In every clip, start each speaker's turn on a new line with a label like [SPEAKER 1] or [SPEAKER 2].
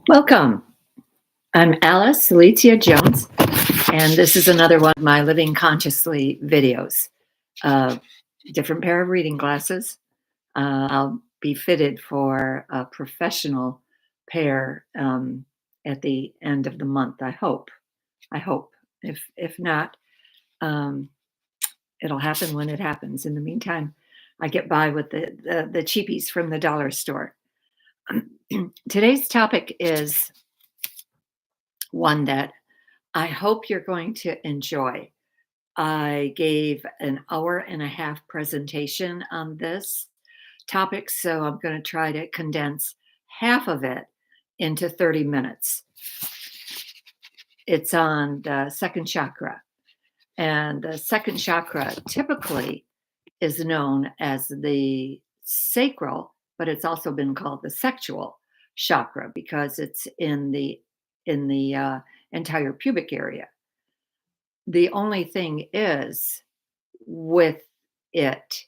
[SPEAKER 1] Welcome. I'm Alice Letia Jones, and this is another one of my Living Consciously videos. Different pair of reading glasses. I'll be fitted for a professional pair at the end of the month. I hope. I hope. If not, um, it'll happen when it happens. In the meantime, I get by with the cheapies from the dollar store. Today's topic is one that I hope you're going to enjoy. I gave an hour and a half presentation on this topic, so I'm going to try to condense half of it into 30 minutes. It's on the second chakra. And the second chakra typically is known as the sacral, but it's also been called the sexual chakra because it's in the entire pubic area. The only thing is with it,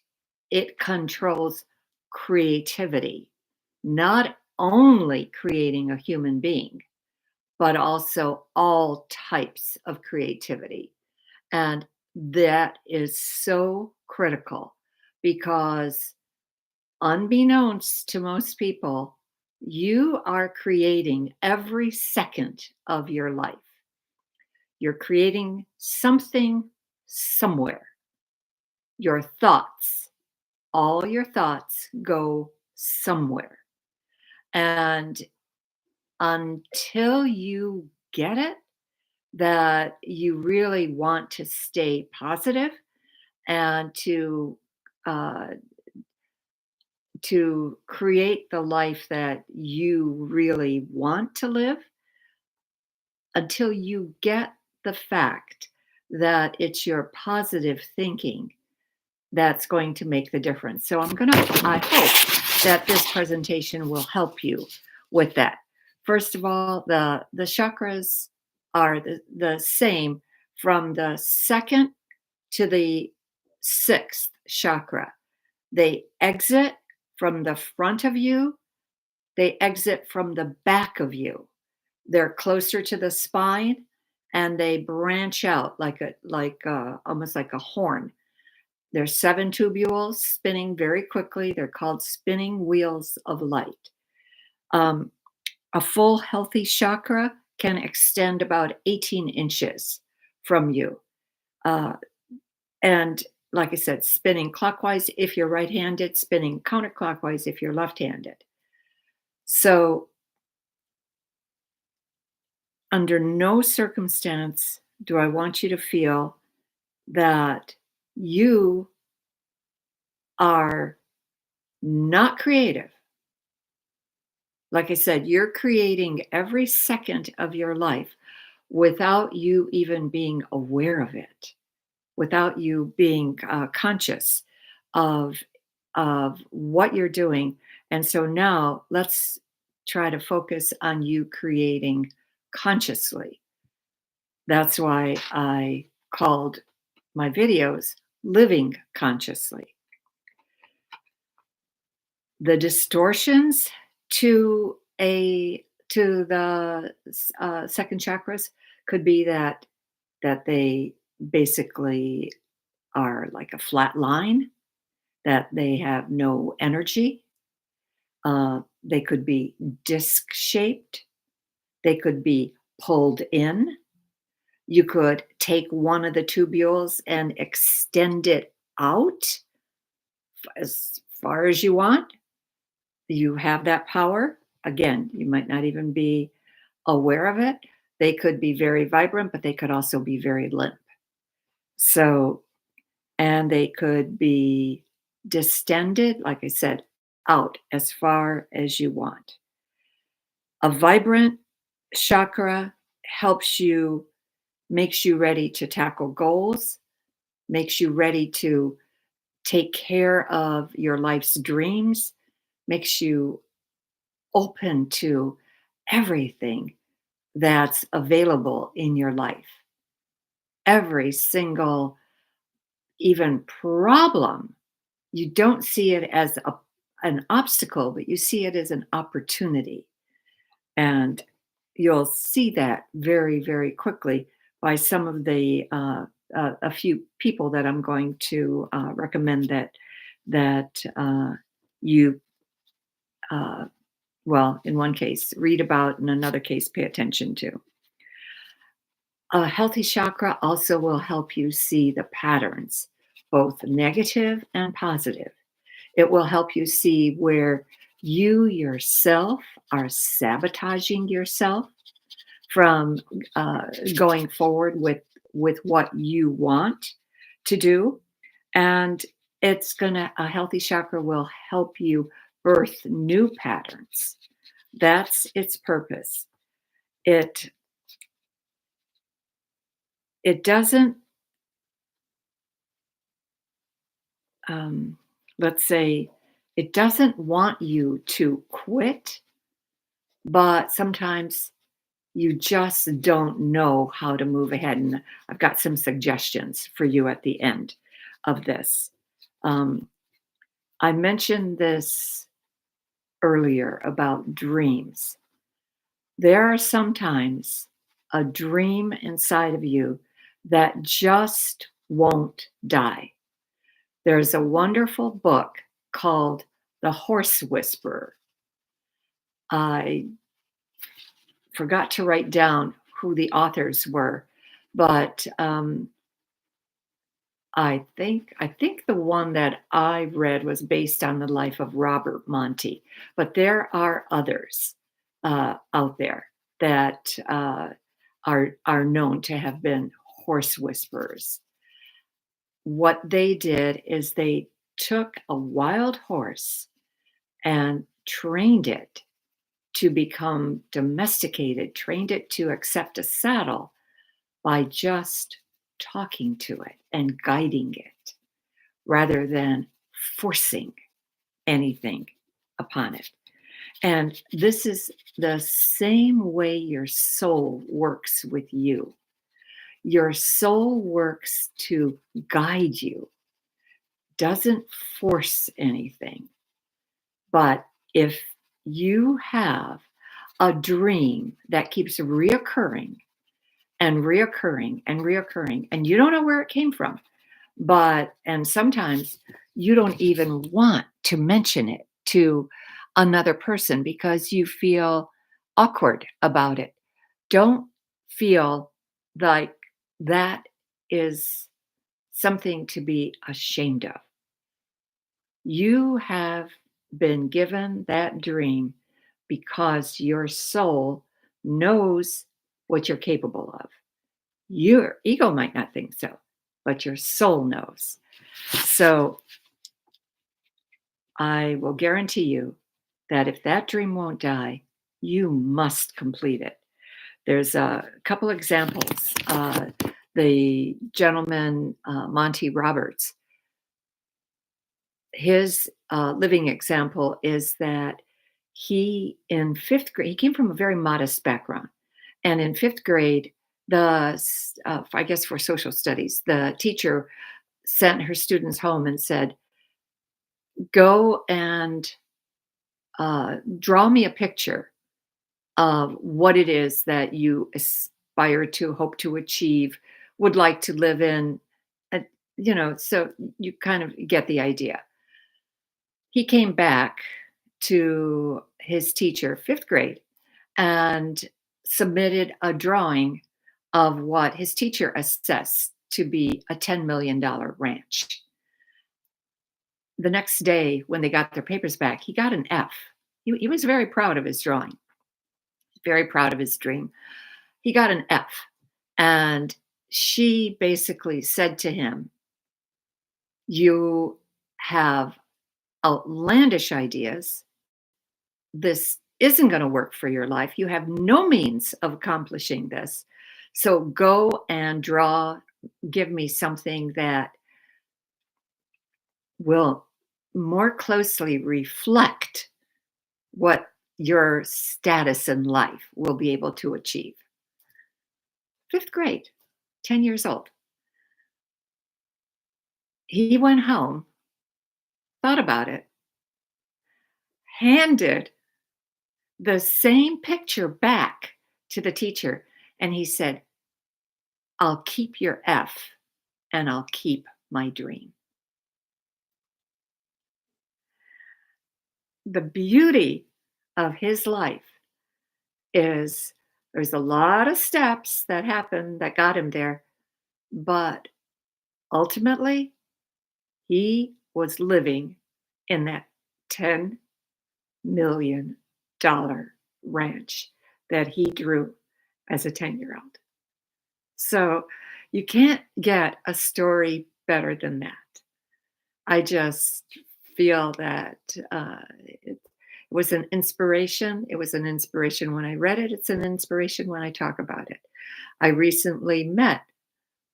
[SPEAKER 1] it controls creativity, not only creating a human being, but also all types of creativity. And that is so critical because, unbeknownst to most people, you are creating every second of your life. You're creating something somewhere. Your thoughts, all your thoughts go somewhere. And until you get it, that you really want to stay positive and uh, to create the life that you really want to live, until you get the fact that it's your positive thinking that's going to make the difference. So I hope that this presentation will help you with that. First of all, the chakras are the same from the second to the sixth chakra. They exit from the front of you, they exit from the back of you. They're closer to the spine and they branch out almost like a horn. There's 7 tubules spinning very quickly. They're called spinning wheels of light. Um, a full healthy chakra can extend about 18 inches from you. And like I said, spinning clockwise if you're right-handed, spinning counterclockwise if you're left-handed. So under no circumstance do I want you to feel that you are not creative. Like I said, you're creating every second of your life without you even being aware of it, without you being conscious of what you're doing. And so now let's try to focus on you creating consciously. That's why I called my videos Living Consciously. The distortions to the second chakras could be that they basically are like a flat line, that they have no energy. They could be disc shaped. They could be pulled in. You could take one of the tubules and extend it out as far as you want. You have that power. Again, you might not even be aware of it. They could be very vibrant, but they could also be very limp. So, and they could be distended, like I said, out as far as you want. A vibrant chakra makes you ready to tackle goals, makes you ready to take care of your life's dreams, makes you open to everything that's available in your life. Every single, even problem, you don't see it as an obstacle, but you see it as an opportunity. And you'll see that very, very quickly by some of the a few people that I'm going to recommend that you uh, well, in one case, read about, in another case, pay attention to. A healthy chakra also will help you see the patterns, both negative and positive. It will help you see where you yourself are sabotaging yourself from going forward with what you want to do. And a healthy chakra will help you birth new patterns. That's its purpose. It it doesn't, um, let's say, it doesn't want you to quit, but sometimes you just don't know how to move ahead. And I've got some suggestions for you at the end of this. Um, I mentioned this earlier about dreams. There are sometimes a dream inside of you that just won't die. There's a wonderful book called The Horse Whisperer. I forgot to write down who the authors were, but I think the one that I read was based on the life of Robert Monty, but there are others out there that are known to have been horse whisperers. What they did is they took a wild horse and trained it to become domesticated, trained it to accept a saddle by just talking to it and guiding it rather than forcing anything upon it. And this is the same way your soul works with you. Your soul works to guide you, doesn't force anything. But if you have a dream that keeps reoccurring and reoccurring and reoccurring, and you don't know where it came from, and sometimes you don't even want to mention it to another person because you feel awkward about it. Don't feel like that is something to be ashamed of. You have been given that dream because your soul knows what you're capable of. Your ego might not think so, but your soul knows. So I will guarantee you that if that dream won't die, you must complete it. There's a couple examples. The gentleman, Monty Roberts, his living example is that in fifth grade, he came from a very modest background. And in fifth grade, I guess for social studies, the teacher sent her students home and said, go and draw me a picture of what it is that you aspire to, hope to achieve, would like to live in. So you kind of get the idea. He came back to his teacher, fifth grade, and submitted a drawing of what his teacher assessed to be a $10 million ranch. The next day, when they got their papers back, he got an F. He was very proud of his drawing, very proud of his dream. He got an F. And she basically said to him, you have outlandish ideas. This isn't going to work for your life. You have no means of accomplishing this. So go and give me something that will more closely reflect what your status in life will be able to achieve. Fifth grade, 10 years old. He went home, thought about it, handed the same picture back to the teacher and he said, "I'll keep your F and I'll keep my dream." The beauty of his life is there's a lot of steps that happened that got him there, but ultimately, he was living in that $10 million ranch that he drew as a 10-year-old. So you can't get a story better than that. I just feel that it was an inspiration. It was an inspiration when I read it. It's an inspiration when I talk about it. I recently met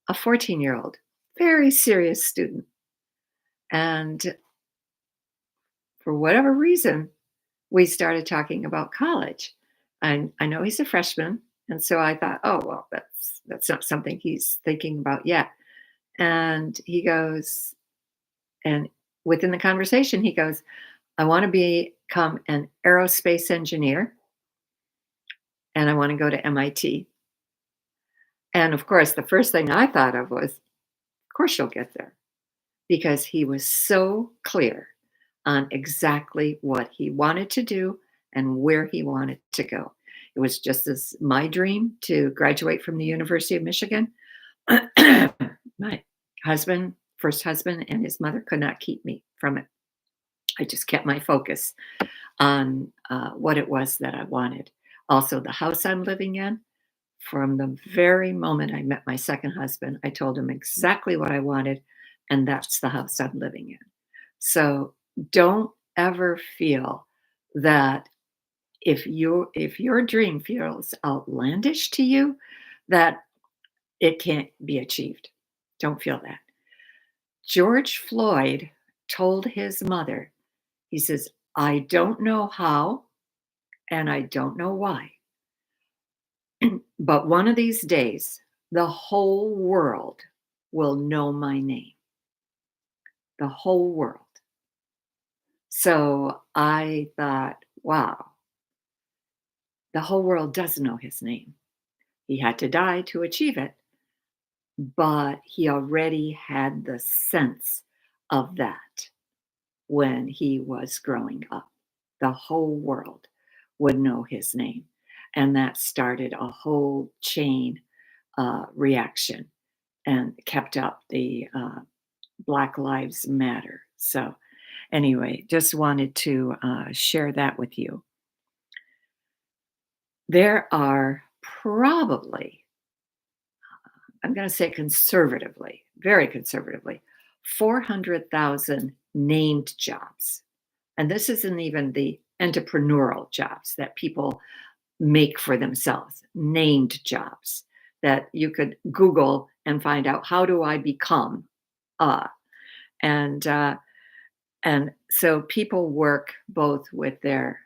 [SPEAKER 1] a 14-year-old, very serious student. And for whatever reason, we started talking about college. And I know he's a freshman. And so I thought, oh, well, that's not something he's thinking about yet. And he goes, and within the conversation, he goes, I want to become an aerospace engineer and I want to go to MIT. And of course, the first thing I thought of was, of course, you'll get there because he was so clear on exactly what he wanted to do and where he wanted to go. It was just as my dream to graduate from the University of Michigan. My husband, first husband, and his mother could not keep me from it. I just kept my focus on what it was that I wanted. Also, the house I'm living in, from the very moment I met my second husband, I told him exactly what I wanted, and that's the house I'm living in. So don't ever feel that if your dream feels outlandish to you, that it can't be achieved. Don't feel that. George Floyd told his mother, he says, I don't know how and I don't know why, but one of these days, the whole world will know my name. The whole world. So I thought, wow, the whole world does know his name. He had to die to achieve it, but he already had the sense of that when he was growing up. The whole world would know his name. And that started a whole chain reaction and kept up the Black Lives Matter. So, anyway, just wanted to share that with you. There are probably, I'm going to say conservatively, very conservatively, 400,000 named jobs. And this isn't even the entrepreneurial jobs that people make for themselves, named jobs that you could Google and find out how do I become uh, and and so people work both with their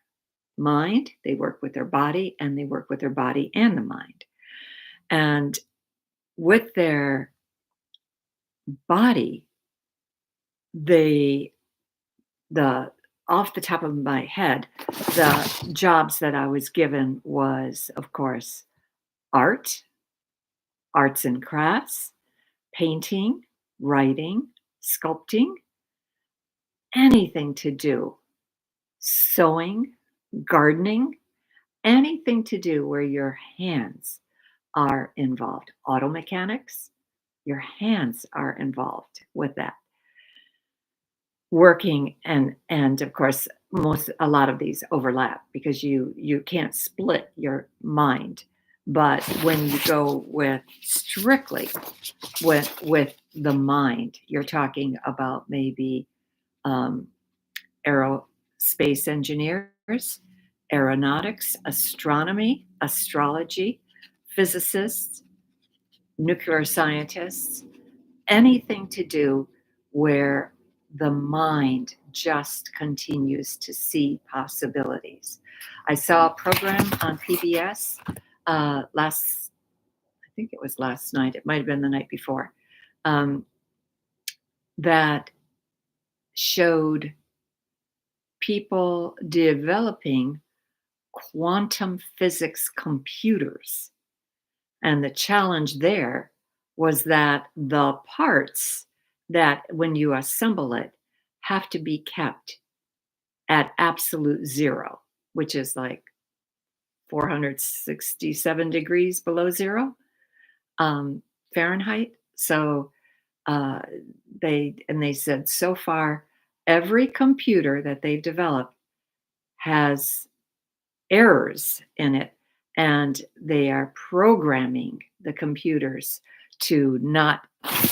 [SPEAKER 1] mind, they work with their body, and they work with their body and the mind. And with their body, they the off the top of my head, the jobs that I was given was, of course, art, arts and crafts, painting, writing, sculpting, anything to do, sewing, gardening, anything to do where your hands are involved. Auto mechanics, your hands are involved with that. Working and of course most a lot of these overlap because you can't split your mind. But when you go with strictly with the mind, you're talking about maybe um, aerospace engineers, aeronautics, astronomy, astrology, physicists, nuclear scientists, anything to do where the mind just continues to see possibilities. I saw a program on PBS I think it was last night, it might have been the night before, um, that showed people developing quantum physics computers. And the challenge there was that the parts that when you assemble it have to be kept at absolute zero, which is like 467 degrees below zero um, Fahrenheit. So uh, they said so far every computer that they've developed has errors in it, and they are programming the computers to not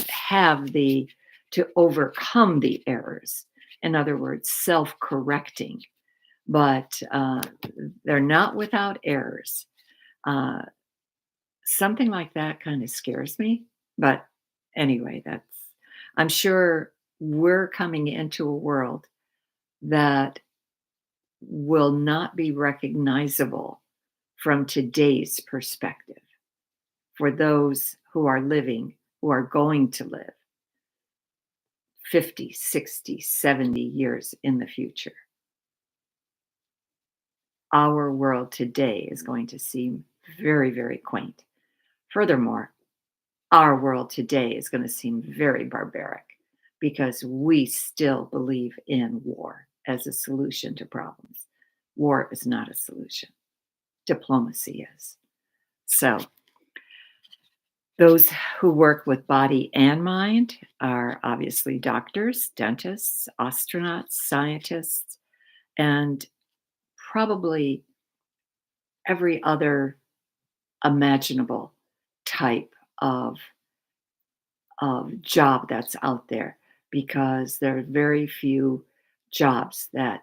[SPEAKER 1] have to overcome the errors. In other words, self-correcting, but they're not without errors. Uh, Something like that kind of scares me, but anyway, I'm sure we're coming into a world that will not be recognizable from today's perspective for those who are living, who are going to live 50, 60, 70 years in the future. Our world today is going to seem very, very quaint. Furthermore, our world today is going to seem very barbaric because we still believe in war as a solution to problems. War is not a solution. Diplomacy is. So, those who work with body and mind are obviously doctors, dentists, astronauts, scientists, and probably every other imaginable type of job that's out there, because there are very few jobs that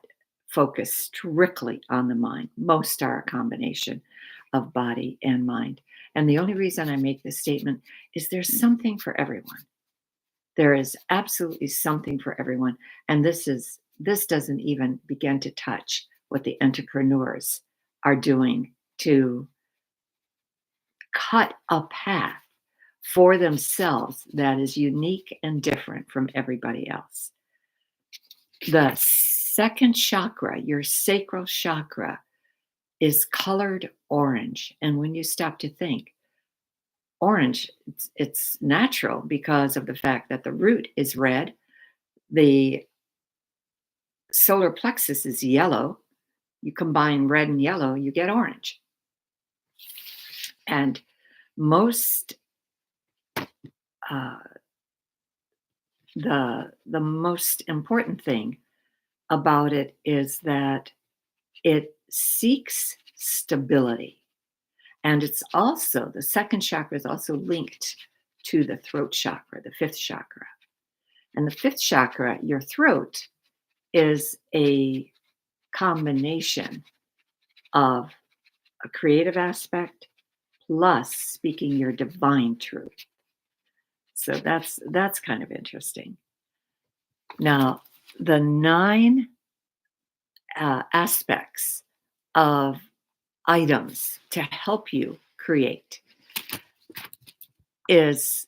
[SPEAKER 1] focus strictly on the mind. Most are a combination of body and mind. And the only reason I make this statement is there's something for everyone. There is absolutely something for everyone. And this doesn't even begin to touch what the entrepreneurs are doing to cut a path for themselves that is unique and different from everybody else. The second chakra, your sacral chakra, is colored orange. And when you stop to think, orange, it's natural because of the fact that the root is red, the solar plexus is yellow. You combine red and yellow, you get orange. And most uh, the most important thing about it is that it seeks stability. And it's also, the second chakra is also linked to the throat chakra, the fifth chakra. And the fifth chakra, your throat, is a combination of a creative aspect plus speaking your divine truth. So that's kind of interesting. Now, the 9 aspects of items to help you create is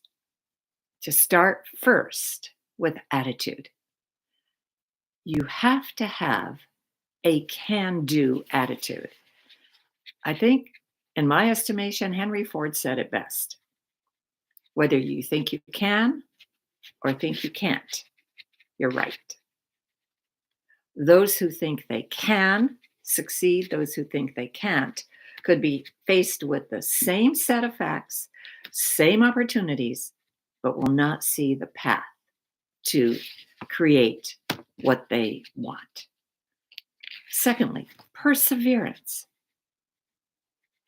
[SPEAKER 1] to start first with attitude. You have to have a can-do attitude. I think, in my estimation, Henry Ford said it best. Whether you think you can or think you can't, you're right. Those who think they can succeed, those who think they can't, could be faced with the same set of facts, same opportunities, but will not see the path to create what they want. Secondly, perseverance.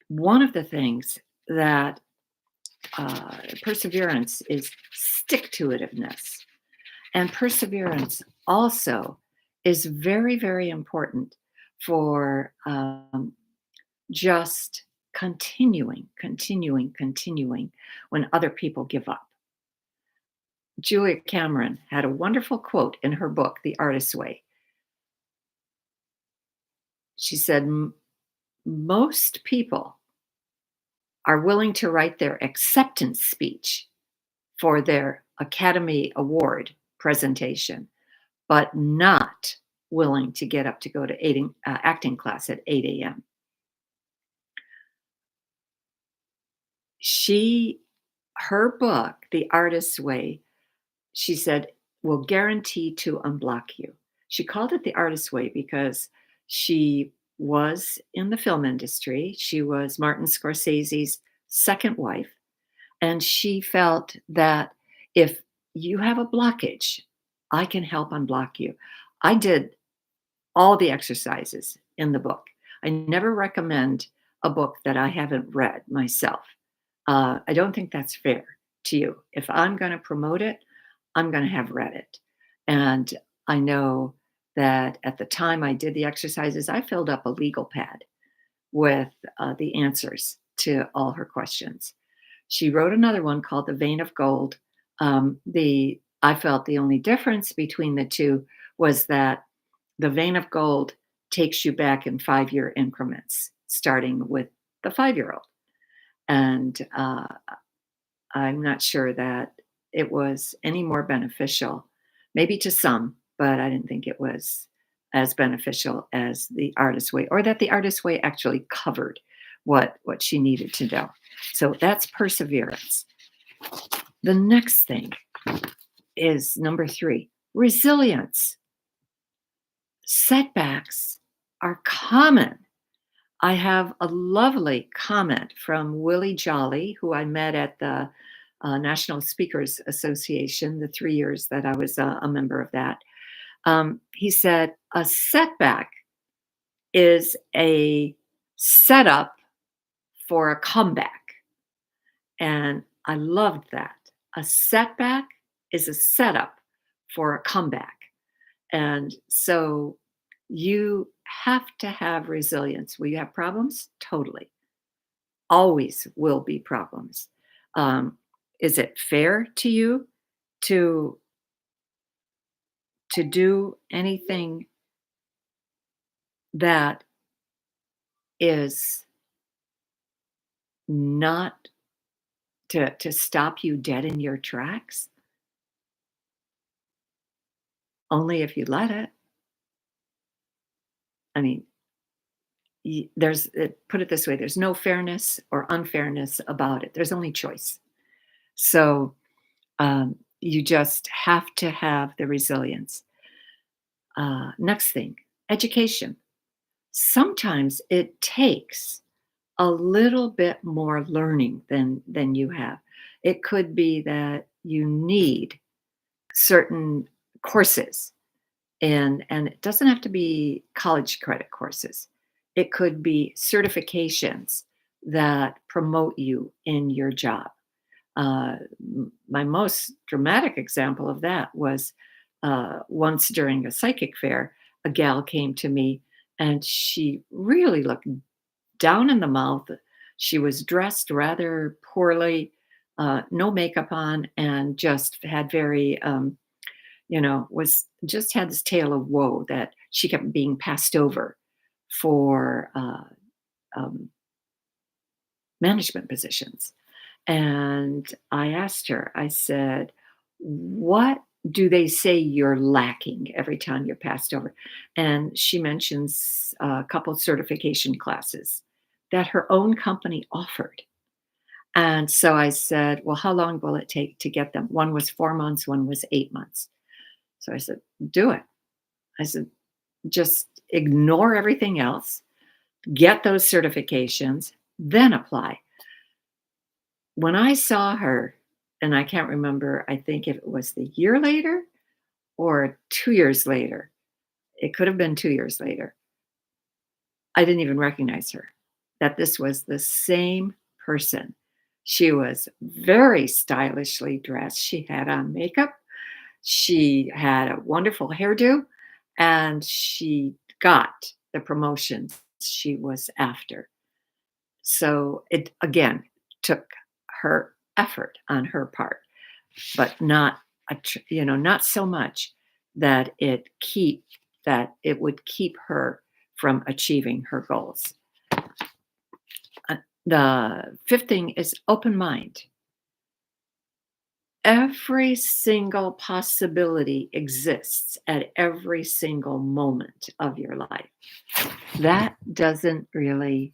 [SPEAKER 1] One of the things that perseverance is stick-to-itiveness. And perseverance also is very, very important for just continuing when other people give up. Julia Cameron had a wonderful quote in her book, The Artist's Way. She said, most people are willing to write their acceptance speech for their Academy Award presentation, but not willing to get up to go to acting class at 8 a.m. She her book, The Artist's Way, she said, will guarantee to unblock you. She called it The Artist's Way because she was in the film industry. She was Martin Scorsese's second wife, and she felt that if you have a blockage, I can help unblock you. I did all the exercises in the book. I never recommend a book that I haven't read myself. I don't think that's fair to you. If I'm going to promote it, I'm going to have read it. And I know that at the time I did the exercises, I filled up a legal pad with the answers to all her questions. She wrote another one called The Vein of Gold. The I felt the only difference between the two was that the Vein of Gold takes you back in 5-year increments, starting with the 5-year-old. And I'm not sure that it was any more beneficial, maybe to some, but I didn't think it was as beneficial as the Artist's Way, or that the Artist's Way actually covered what she needed to know. So that's perseverance. The next thing is number 3, resilience. Setbacks are common. I have a lovely comment from Willie Jolly, who I met at the National Speakers Association, the 3 years that I was a member of that. He said, a setback is a setup for a comeback. And I loved that. A setback is a setup for a comeback. And so you have to have resilience. Will you have problems? Totally. Always will be problems. Um, is it fair to you to do anything that is not to stop you dead in your tracks? Only if you let it. I mean, put it this way, there's no fairness or unfairness about it. There's only choice. So you just have to have the resilience. Next thing, education. Sometimes it takes a little bit more learning than you have. It could be that you need certain courses, and it doesn't have to be college credit courses. It could be certifications that promote you in your job. My most dramatic example of that was once during a psychic fair, a gal came to me and she really looked down in the mouth. She was dressed rather poorly, no makeup on, and just had very, was just had this tale of woe that she kept being passed over for um, management positions. And I asked her, I said, what do they say you're lacking every time you're passed over? And she mentions a couple certification classes that her own company offered. And so I said, well, how long will it take to get them? One was 4 months, one was 8 months. So I said, do it. I said, just ignore everything else, get those certifications, then apply. When I saw her, and I can't remember, I think if it was the year later or 2 years later, it could have been 2 years later, I didn't even recognize her, that this was the same person. She was very stylishly dressed. She had on makeup. She had a wonderful hairdo, and she got the promotions she was after. So it again took her effort on her part, but not not so much that it would keep her from achieving her goals. The fifth thing is open mind. Every single possibility exists at every single moment of your life. That doesn't really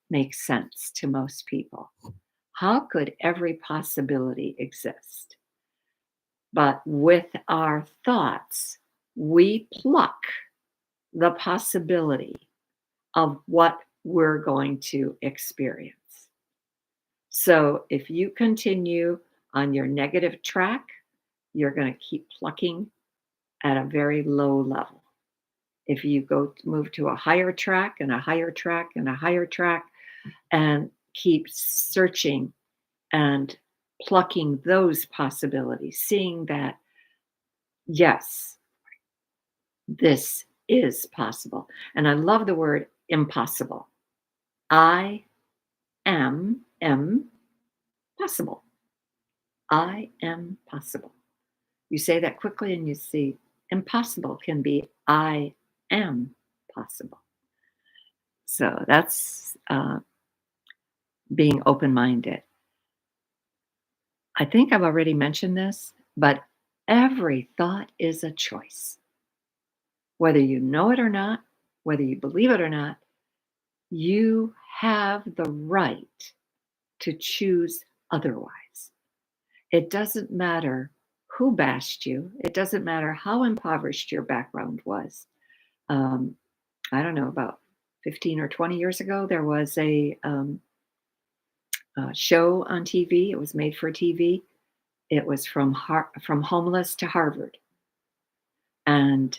[SPEAKER 1] make sense to most people. How could every possibility exist? But with our thoughts, we pluck the possibility of what we're going to experience. So if you continue on your negative track, you're going to keep plucking at a very low level. If you move to a higher track and a higher track and a higher track and keep searching and plucking those possibilities, seeing that, yes, this is possible. And I love the word impossible. I am possible. I am possible. You say that quickly and you see impossible can be I am possible. So that's being open minded. I think I've already mentioned this, but every thought is a choice. Whether you know it or not, whether you believe it or not, you have the right to choose otherwise. It doesn't matter who bashed you, it doesn't matter how impoverished your background was. Um, I don't know, about 15 or 20 years ago, there was a show on TV. It was made for TV. It was from homeless to Harvard. And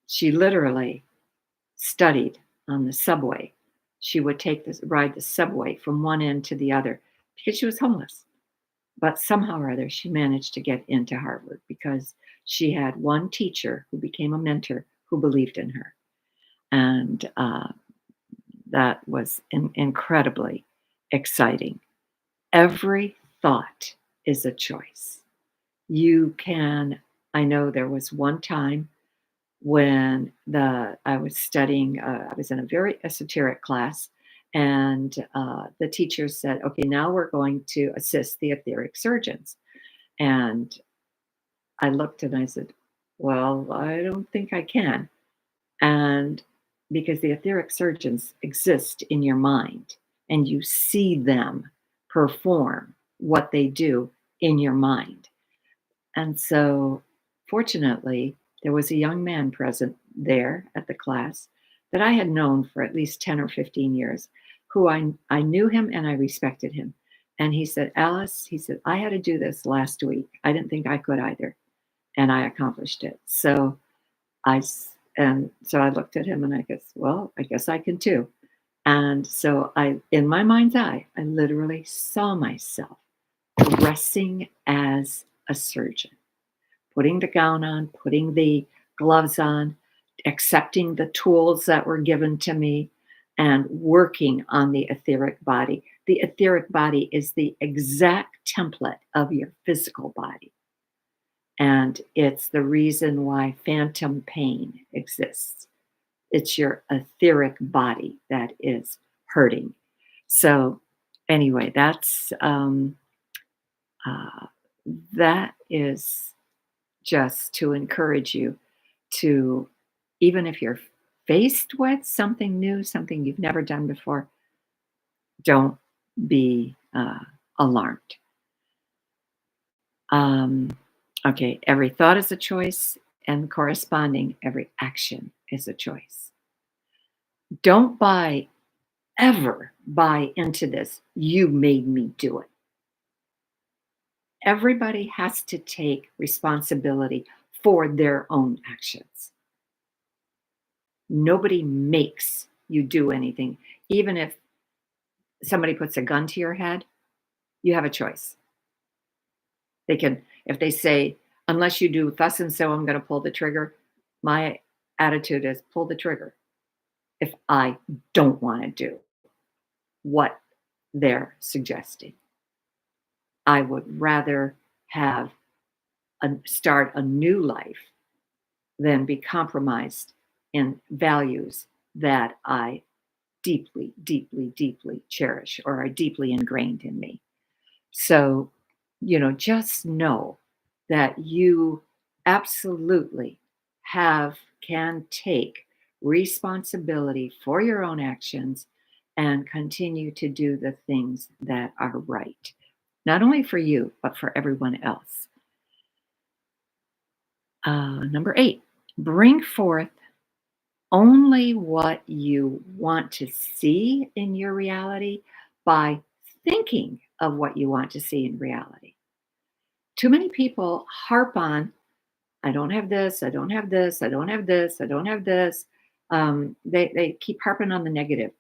[SPEAKER 1] she literally studied on the subway. She would ride the subway from one end to the other because she was homeless. But somehow or other, she managed to get into Harvard because she had one teacher who became a mentor who believed in her. And that was incredibly exciting. Every thought is a choice. You can, I know there was one time when I was studying, I was in a very esoteric class, and the teacher said, okay, now we're going to assist the etheric surgeons. And I looked and I said, well, I don't think I can. And because the etheric surgeons exist in your mind and you see them perform what they do in your mind. And so, fortunately, there was a young man present there at the class that I had known for at least 10 or 15 years, who I knew him and I respected him. And he said, Alice, he said, I had to do this last week. I didn't think I could either. And I accomplished it. And so I looked at him and I guess, well, I guess I can too. And so in my mind's eye, I literally saw myself dressing as a surgeon, putting the gown on, putting the gloves on, accepting the tools that were given to me, and working on the etheric body. The etheric body is the exact template of your physical body. And it's the reason why phantom pain exists. It's your etheric body that is hurting. So, anyway, uh, that is just to encourage you to, even if you're faced with something new, something you've never done before, don't be alarmed. Okay, every thought is a choice, and corresponding, every action is a choice. Don't ever buy into this, you made me do it. Everybody has to take responsibility for their own actions. Nobody makes you do anything. Even if somebody puts a gun to your head, you have a choice. If they say, unless you do thus and so, I'm going to pull the trigger. My attitude is pull the trigger if I don't want to do what they're suggesting. I would rather start a new life than be compromised in values that I deeply, deeply, deeply cherish or are deeply ingrained in me. So, just know that you absolutely can take responsibility for your own actions and continue to do the things that are right, not only for you, but for everyone else. Number 8, bring forth only what you want to see in your reality by thinking of what you want to see in reality. Too many people harp on, I don't have this, I don't have this, I don't have this, I don't have this. They keep harping on the negative.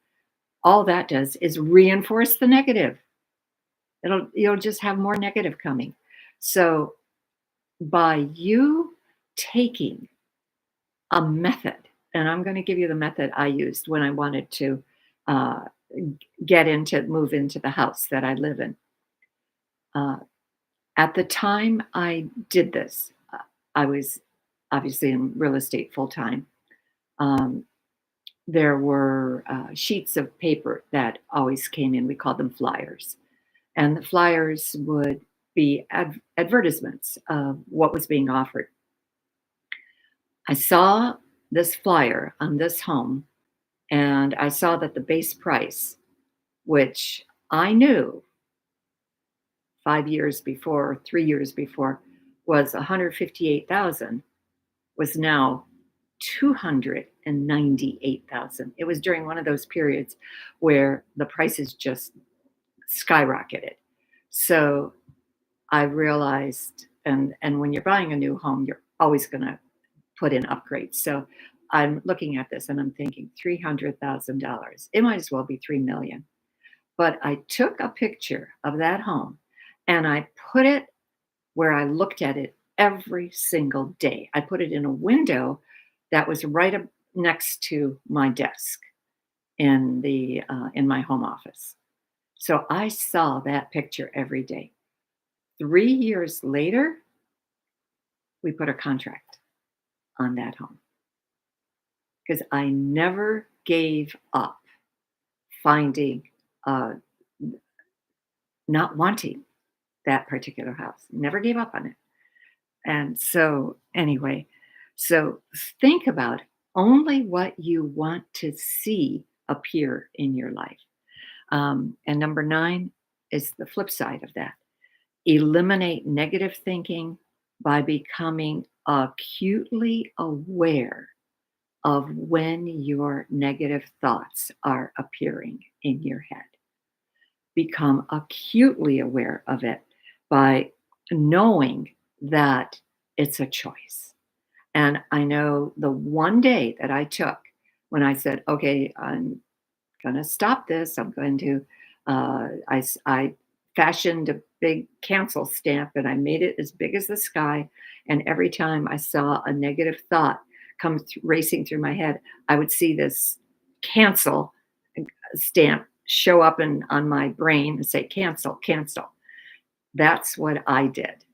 [SPEAKER 1] All that does is reinforce the negative. You'll just have more negative coming. So by you taking a method, and I'm going to give you the method I used when I wanted to uh, move into the house that I live in. Uh, at the time I did this, I was obviously in real estate full time. Um, there were sheets of paper that always came in. We called them flyers. And the flyers would be advertisements of what was being offered. I saw this flyer on this home, and I saw that the base price, which I knew 5 years before, 3 years before, was 158,000, was now 298,000. It was during one of those periods where the prices just skyrocketed. So I realized, and when you're buying a new home, you're always going to put in upgrades. So I'm looking at this and I'm thinking $300,000. It might as well be 3 million. But I took a picture of that home and I put it where I looked at it every single day. I put it in a window that was right up next to my desk in my home office. So I saw that picture every day. 3 years later, we put a contract on that home because I never gave up finding, uh, not wanting that particular house. Never gave up on it. And so, anyway, so think about only what you want to see appear in your life. And number 9 is the flip side of that. Eliminate negative thinking by becoming acutely aware of when your negative thoughts are appearing in your head. Become acutely aware of it by knowing that it's a choice. And I know the one day that I took when I said, okay, I'm going to stop this. I'm going to, I fashioned a big cancel stamp and I made it as big as the sky. And every time I saw a negative thought come racing through my head, I would see this cancel stamp show up on my brain and say, cancel, cancel. That's what I did.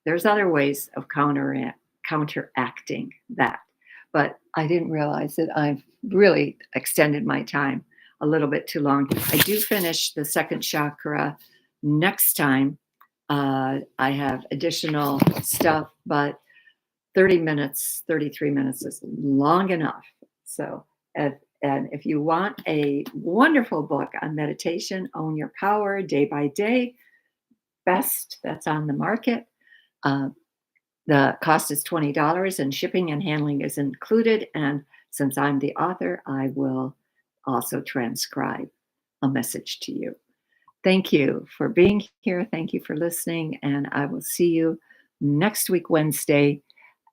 [SPEAKER 1] There's other ways of counteracting that. But I didn't realize that I've really extended my time a little bit too long. I do finish the second chakra next time. I have additional stuff, but 30 minutes, 33 minutes is long enough. So, and if you want a wonderful book on meditation, Own Your Power Day by Day, best that's on the market. Uh, the cost is $20 and shipping and handling is included. And since I'm the author, I will also transcribe a message to you. Thank you for being here. Thank you for listening. And I will see you next week, Wednesday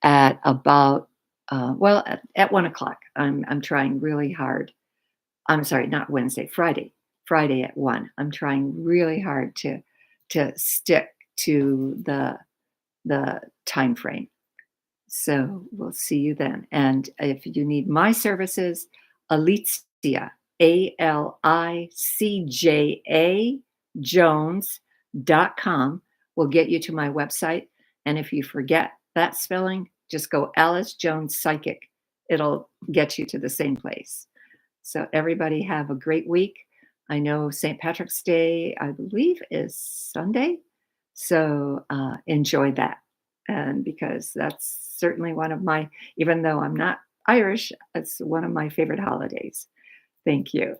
[SPEAKER 1] at about, at 1 o'clock. I'm trying really hard. I'm sorry, not Wednesday, Friday at 1. I'm trying really hard to stick to the time frame. So we'll see you then. And if you need my services, Alicia, ALICJA Jones.com will get you to my website. And if you forget that spelling, just go Alice Jones Psychic. It'll get you to the same place. So everybody have a great week. I know St. Patrick's Day, I believe, is Sunday. So enjoy that. And because that's certainly one of my, even though I'm not Irish, it's one of my favorite holidays. Thank you.